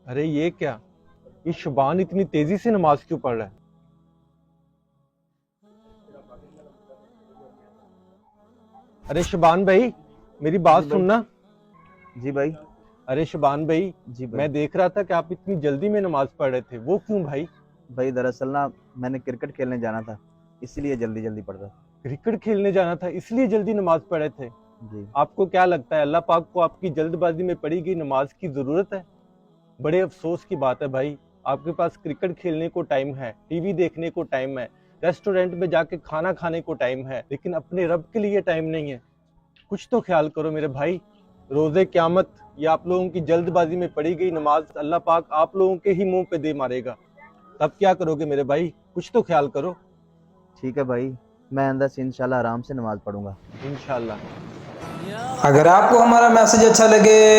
ارے یہ کیا، یہ شبان اتنی تیزی سے نماز کیوں پڑھ رہا ہے؟ ارے شبان بھائی میری بات جی بھائی۔ سننا۔ جی بھائی۔ ارے شبان بھائی جی بھائی۔ میں دیکھ رہا تھا کہ آپ اتنی جلدی میں نماز پڑھ رہے تھے، وہ کیوں بھائی؟ بھائی دراصل نا میں نے کرکٹ کھیلنے جانا تھا، اسی لیے جلدی پڑھ رہا تھا۔ کرکٹ کھیلنے جانا تھا اس لیے جلدی نماز پڑھے تھے؟ جی۔ آپ کو کیا لگتا ہے اللہ پاک کو آپ کی جلد بازی میں پڑھی گئی نماز کی ضرورت ہے؟ بڑے افسوس کی بات ہے بھائی، آپ کے پاس کرکٹ کھیلنے کو ٹائم ہے، ٹی وی دیکھنے کو ٹائم ہے، ریسٹورنٹ میں جا کے کھانا کھانے کو ٹائم ہے، لیکن اپنے رب کے لیے ٹائم نہیں ہے۔ کچھ تو خیال کرو میرے بھائی، روزے قیامت یا آپ لوگوں کی جلد بازی میں پڑھی گئی نماز اللہ پاک آپ لوگوں کے ہی منہ پہ دے مارے گا، تب کیا کرو گے میرے بھائی؟ کچھ تو خیال کرو۔ ٹھیک ہے بھائی، میں اندر سے انشاءاللہ آرام سے نماز پڑھوں گا۔ انشاءاللہ۔ اگر آپ کو ہمارا میسج اچھا لگے